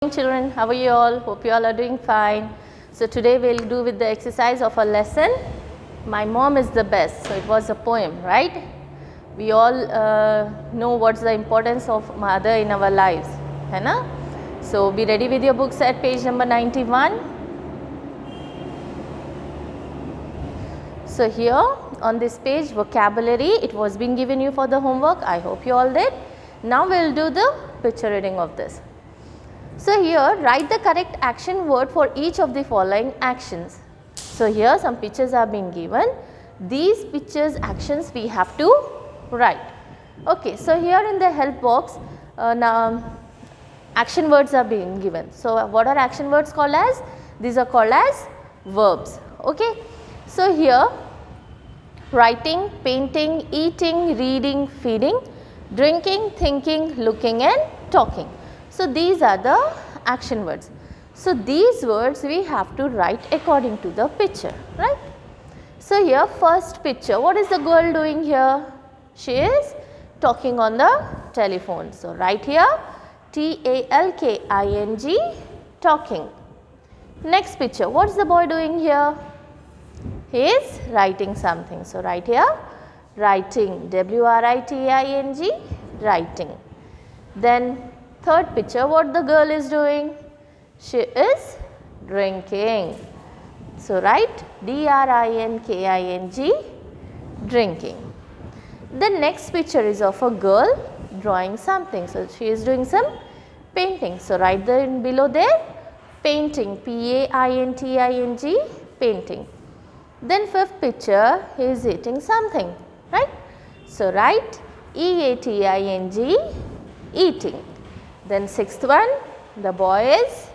Children, how are you all? Hope you all are doing fine. So today we'll do with the exercise of a lesson, My Mom is the Best. So it was a poem, right? We all know what's the importance of mother in our lives, है ना? So be ready with your books at page number 91. So here on this page, vocabulary, it was being given you for the homework. I hope you all did. Now we'll do the picture reading of this. So here write the correct action word for each of the following actions. So here some pictures are being given. These pictures actions we have to write. Okay, so here in the help box now action words are being given. So what are action words called as? These are called as verbs. Okay. So here writing, painting, eating, reading, feeding, drinking, thinking, looking and talking. So these are the action words. So these words we have to write according to the picture, right? So here first picture, what is the girl doing here? She is talking on the telephone. So write here T-A-L-K-I-N-G, talking. Next picture, what is the boy doing here? He is writing something. So write here writing, W-R-I-T-I-N-G, writing. Then third picture, what the girl is doing? She is drinking. So write D-R-I-N-K-I-N-G, drinking. The next picture is of a girl drawing something. So she is doing some painting. So write below there painting, P-A-I-N-T-I-N-G, painting. Then fifth picture, he is eating something, right? So write E-A-T-I-N-G, eating. Then sixth one, the boy is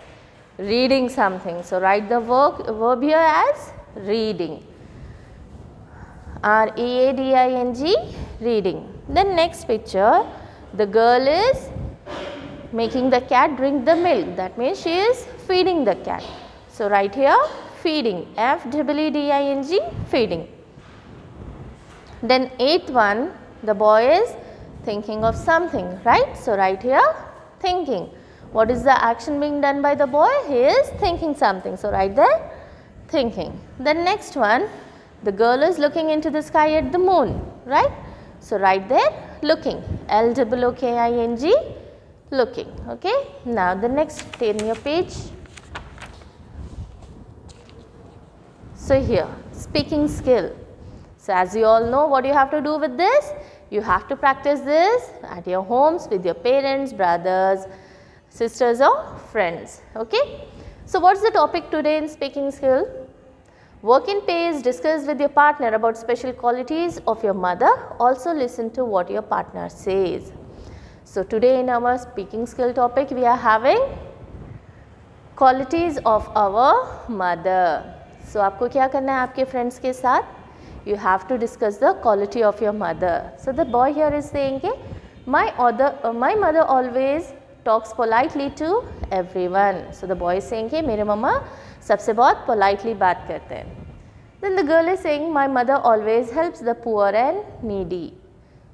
reading something. So write the verb here as reading, R-E-A-D-I-N-G, reading. Then next picture, the girl is making the cat drink the milk. That means she is feeding the cat. So write here feeding, F-E-E-D-I-N-G, feeding. Then eighth one, the boy is thinking of something, right? So write here thinking. What is the action being done by the boy? He is thinking something. So write there thinking. Then next one, the girl is looking into the sky at the moon, right? So write there looking, L-O-O-K-I-N-G, looking. Okay. Now the next, turn your page. So here speaking skill. So as you all know, what you have to do with this? You have to practice this at your homes with your parents, brothers, sisters or friends. Okay. So what's the topic today in speaking skill? Work in pairs, discuss with your partner about special qualities of your mother. Also listen to what your partner says. So today in our speaking skill topic, we are having qualities of our mother. So आपको क्या करना है आपके friends के साथ? You have to discuss the quality of your mother. So the boy here is saying कि my mother always talks politely to everyone. So the boy is saying कि मेरे मम्मा सबसे बहुत politely बात करते हैं. Then the girl is saying my mother always helps the poor and needy.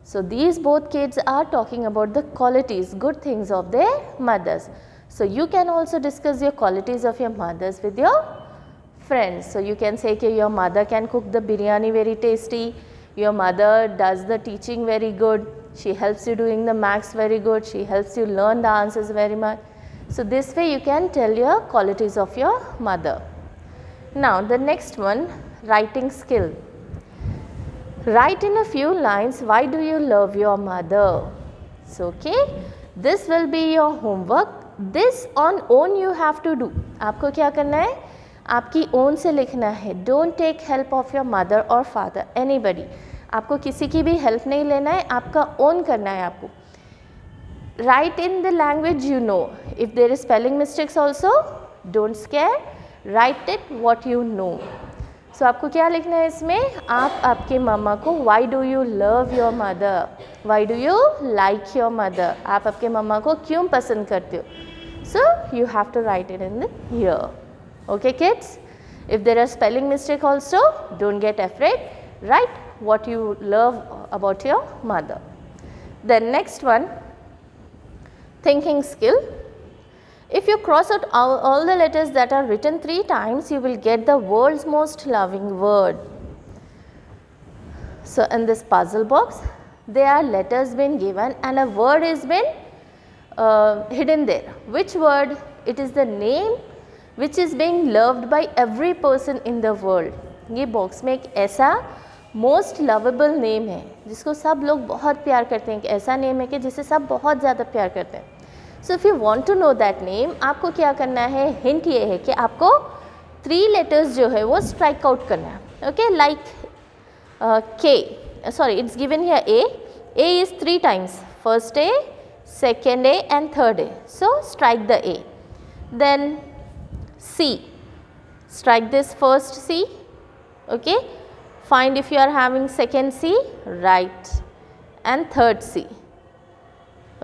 So these both kids are talking about the qualities, good things of their mothers. So you can also discuss your qualities of your mothers with your friends. So you can say that your mother can cook the biryani very tasty, your mother does the teaching very good, she helps you doing the maths very good, she helps you learn the answers very much. So this way you can tell your qualities of your mother. Now the next one, writing skill. Write in a few lines, why do you love your mother? So okay, this will be your homework. This on own you have to do. आपको क्या करना है? आपकी own से लिखना है. Don't take help of your mother और father, anybody. आपको किसी की भी हेल्प नहीं लेना है, आपका ओन करना है आपको. Write in the language you know. If there is spelling mistakes also don't scare, write it what you know. So आपको क्या लिखना है इसमें? आप आपके मम्मा को why do you love your mother, why do you like your mother, आप आपके मम्मा को क्यों पसंद करते हो. So you have to write it in the here. Okay kids, if there are spelling mistake also, don't get afraid, write what you love about your mother. Then next one, thinking skill. If you cross out all the letters that are written 3 times, you will get the world's most loving word. So in this puzzle box, there are letters been given and a word is been hidden there. Which word? It is the name which is being loved by every person in the world. ये box में एक ऐसा most lovable name है जिसको सब लोग बहुत प्यार करते हैं, एक ऐसा नेम है कि जिसे सब बहुत ज़्यादा प्यार करते हैं. So if you want to know that name, आपको क्या करना है, हिंट ये है कि आपको 3 लेटर्स जो है वो स्ट्राइक आउट करना है. Okay, like K, sorry, it's given here A. A is 3 times, first A, second A and third A. So strike the A. Then C, strike this first C. Okay, find if you are having second C, right, and third C.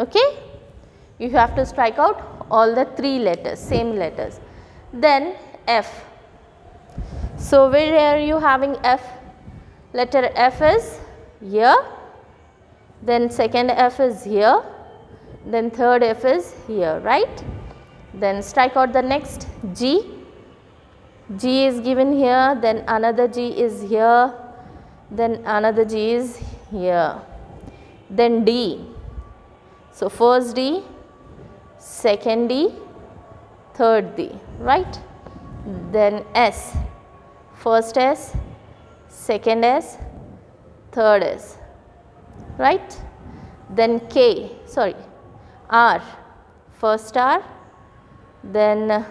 Okay, you have to strike out all the 3 letters, same letters. Then F. So where are you having F? Letter F is here, then second F is here, then third F is here, right? Then strike out the next G. G is given here, then another G is here, then another G is here. Then D. So first D, second D, third D, right? Then S. First S, second S, third S, right? Then K, sorry, R, first R, then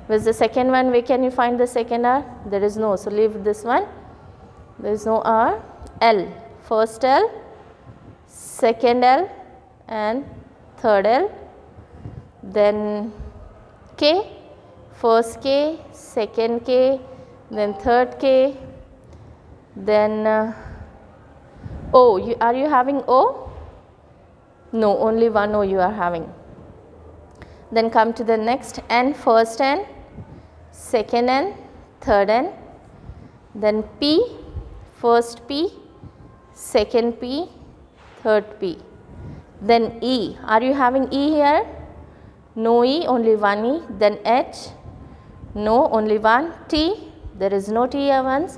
where's the second one? Where can you find the second R? There is no, so leave this one, there is no R. L, first L, second L and third L. Then K, first K, second K, then third K. Then O, are you having O? No, only one O you are having. Then come to the next N, first N, second N, third N. Then P, first P, second P, third P. Then E, are you having E here? No E, only one E. Then H, no, only one. T, there is no T here once.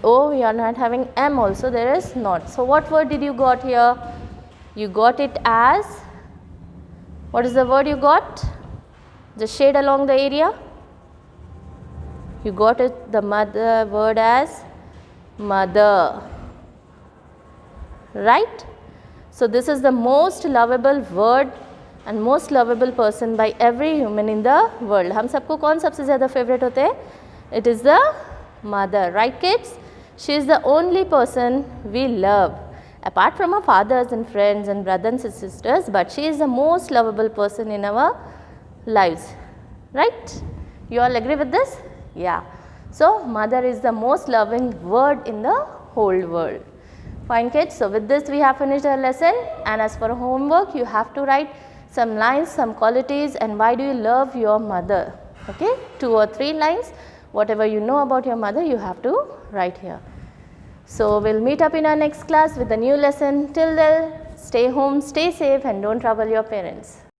Oh, you are not having M also, there is not. So what word did you got here? You got it as, what is the word you got? Just shade along the area. You got it, the mother word as mother, right? So this is the most lovable word and most lovable person by every human in the world. हम सबको कौन सबसे ज़्यादा favorite होते हैं? It is the mother, right kids? She is the only person we love apart from our fathers and friends and brothers and sisters, but she is the most lovable person in our lives, right? You all agree with this? Yeah. So mother is the most loving word in the whole world. Fine kids, so with this we have finished our lesson, and as for homework you have to write some lines, some qualities, and why do you love your mother? Okay, 2 or 3 lines. Whatever you know about your mother, you have to write here. So we'll meet up in our next class with a new lesson. Till then, stay home, stay safe, and don't trouble your parents.